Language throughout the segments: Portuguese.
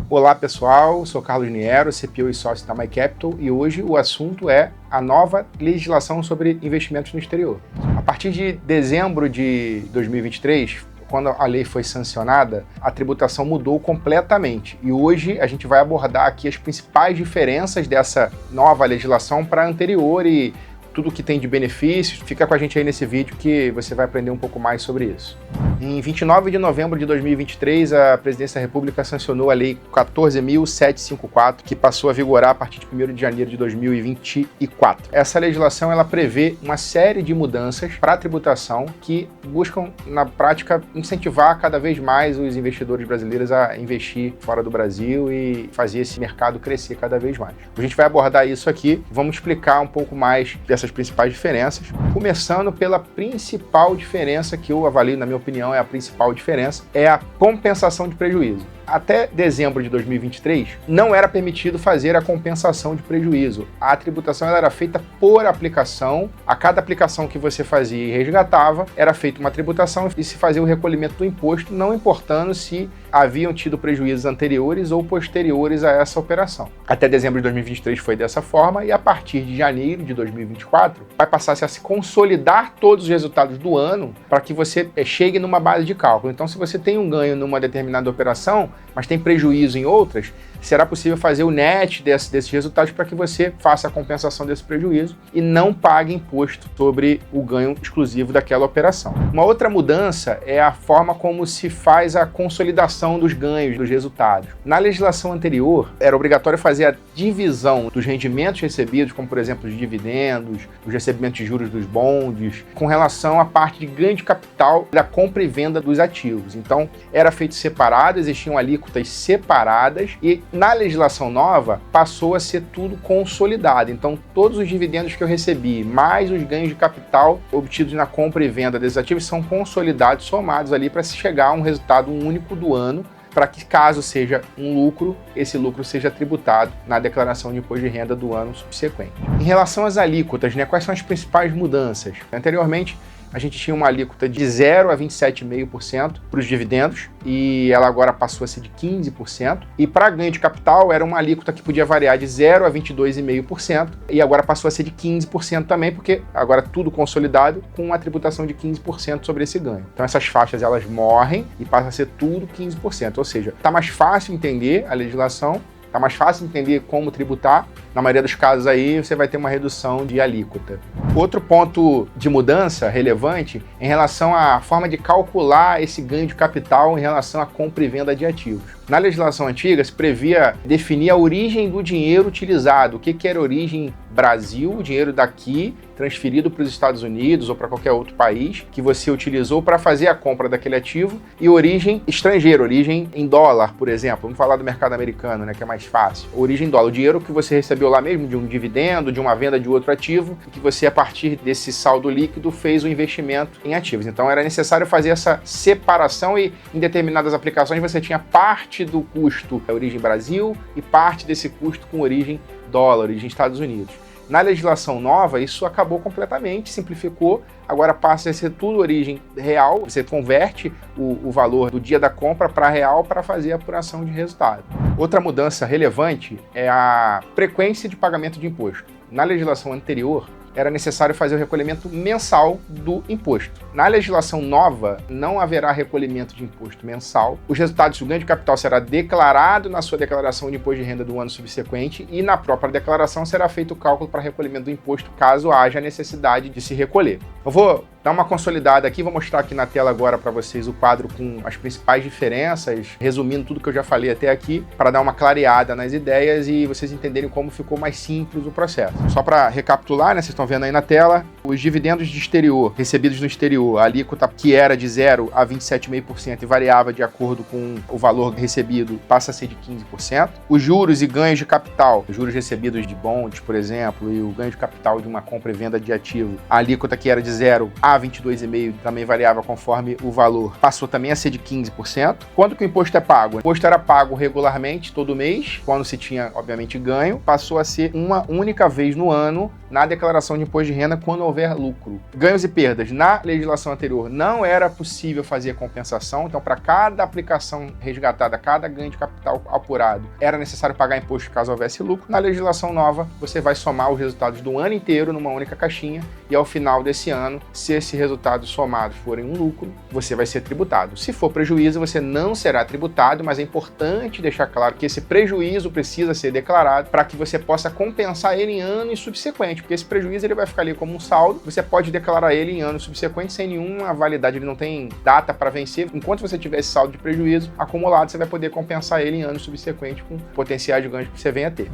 Olá pessoal, sou Carlos Niero, CPO e sócio da MyCapital e hoje o assunto é a nova legislação sobre investimentos no exterior. A partir de dezembro de 2023, quando a lei foi sancionada, a tributação mudou completamente e hoje a gente vai abordar aqui as principais diferenças dessa nova legislação para a anterior e tudo que tem de benefícios. Fica com a gente aí nesse vídeo que você vai aprender um pouco mais sobre isso. Em 29 de novembro de 2023, a Presidência da República sancionou a Lei 14.754, que passou a vigorar a partir de 1º de janeiro de 2024. Essa legislação ela prevê uma série de mudanças para a tributação que buscam, na prática, incentivar cada vez mais os investidores brasileiros a investir fora do Brasil e fazer esse mercado crescer cada vez mais. A gente vai abordar isso aqui, vamos explicar um pouco mais dessas principais diferenças, começando pela principal diferença que eu avalio, na minha opinião, é a principal diferença, é a compensação de prejuízo. Até dezembro de 2023, não era permitido fazer a compensação de prejuízo. A tributação ela era feita por aplicação. A cada aplicação que você fazia e resgatava, era feita uma tributação e se fazia o recolhimento do imposto, não importando se haviam tido prejuízos anteriores ou posteriores a essa operação. Até dezembro de 2023 foi dessa forma e a partir de janeiro de 2024, vai passar a se consolidar todos os resultados do ano para que você chegue numa base de cálculo. Então, se você tem um ganho numa determinada operação, mas tem prejuízo em outras, será possível fazer o net desses resultados para que você faça a compensação desse prejuízo e não pague imposto sobre o ganho exclusivo daquela operação. Uma outra mudança é a forma como se faz a consolidação dos ganhos, dos resultados. Na legislação anterior, era obrigatório fazer a divisão dos rendimentos recebidos, como por exemplo os dividendos, os recebimentos de juros dos bondes, com relação à parte de ganho de capital da compra e venda dos ativos. Então, era feito separado, existiam alíquotas separadas e na legislação nova passou a ser tudo consolidado. Então, todos os dividendos que eu recebi, mais os ganhos de capital obtidos na compra e venda desses ativos são consolidados, somados ali para se chegar a um resultado único do ano, para que, caso seja um lucro, esse lucro seja tributado na declaração de imposto de renda do ano subsequente. Em relação às alíquotas, quais são as principais mudanças? Anteriormente, a gente tinha uma alíquota de 0 a 27,5% para os dividendos e ela agora passou a ser de 15%. E para ganho de capital era uma alíquota que podia variar de 0 a 22,5% e agora passou a ser de 15% também, porque agora tudo consolidado com uma tributação de 15% sobre esse ganho. Então essas faixas elas morrem e passa a ser tudo 15%, ou seja, está mais fácil entender a legislação, está mais fácil entender como tributar. Na maioria dos casos aí você vai ter uma redução de alíquota. Outro ponto de mudança relevante em relação à forma de calcular esse ganho de capital em relação à compra e venda de ativos. Na legislação antiga se previa definir a origem do dinheiro utilizado, o que era origem Brasil, o dinheiro daqui transferido para os Estados Unidos ou para qualquer outro país que você utilizou para fazer a compra daquele ativo, e origem estrangeira, origem em dólar, por exemplo. Vamos falar do mercado americano, que é mais fácil. Origem em dólar, o dinheiro que você recebeu lá mesmo de um dividendo, de uma venda de outro ativo, e que você, a partir desse saldo líquido, fez o investimento em ativos. Então era necessário fazer essa separação e em determinadas aplicações você tinha parte do custo origem Brasil e parte desse custo com origem dólar, origem Estados Unidos. Na legislação nova, isso acabou completamente, simplificou, agora passa a ser tudo origem real, você converte o valor do dia da compra para real para fazer a apuração de resultado. Outra mudança relevante é a frequência de pagamento de imposto. Na legislação anterior, era necessário fazer o recolhimento mensal do imposto. Na legislação nova, não haverá recolhimento de imposto mensal. Os resultados do ganho de capital será declarado na sua declaração de imposto de renda do ano subsequente e na própria declaração será feito o cálculo para recolhimento do imposto caso haja necessidade de se recolher. Eu vou dar uma consolidada aqui, vou mostrar aqui na tela agora para vocês o quadro com as principais diferenças, resumindo tudo que eu já falei até aqui, para dar uma clareada nas ideias e vocês entenderem como ficou mais simples o processo. Só para recapitular, vocês estão vendo aí na tela, os dividendos de exterior, recebidos no exterior, a alíquota que era de 0 a 27,5% e variava de acordo com o valor recebido, passa a ser de 15%. Os juros e ganhos de capital, os juros recebidos de bondes, por exemplo, e o ganho de capital de uma compra e venda de ativo, a alíquota que era de 0 a A 22,5% também variava conforme o valor, passou também a ser de 15%. Quando que o imposto é pago? O imposto era pago regularmente, todo mês, quando se tinha, obviamente, ganho, passou a ser uma única vez no ano na declaração de imposto de renda quando houver lucro. Ganhos e perdas. Na legislação anterior não era possível fazer compensação, então para cada aplicação resgatada, cada ganho de capital apurado, era necessário pagar imposto caso houvesse lucro. Na legislação nova, você vai somar os resultados do ano inteiro numa única caixinha e ao final desse ano, se esses resultados somados forem um lucro, você vai ser tributado. Se for prejuízo, você não será tributado, mas é importante deixar claro que esse prejuízo precisa ser declarado para que você possa compensar ele em anos subsequentes, porque esse prejuízo ele vai ficar ali como um saldo, você pode declarar ele em anos subsequentes sem nenhuma validade, ele não tem data para vencer. Enquanto você tiver esse saldo de prejuízo acumulado, você vai poder compensar ele em anos subsequentes com potenciais de ganhos que você venha a ter.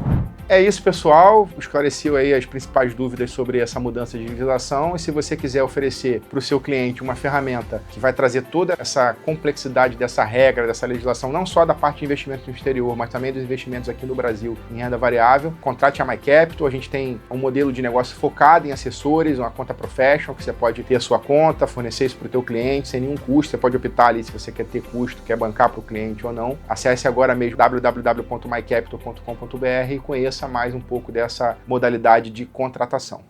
É isso, pessoal. Esclareceu aí as principais dúvidas sobre essa mudança de legislação. E se você quiser oferecer para o seu cliente uma ferramenta que vai trazer toda essa complexidade dessa regra, dessa legislação, não só da parte de investimento no exterior, mas também dos investimentos aqui no Brasil em renda variável, contrate a MyCapital. A gente tem um modelo de negócio focado em assessores, uma conta professional, que você pode ter a sua conta, fornecer isso para o teu cliente sem nenhum custo. Você pode optar ali se você quer ter custo, quer bancar para o cliente ou não. Acesse agora mesmo www.mycapital.com.br e conheça mais um pouco dessa modalidade de contratação.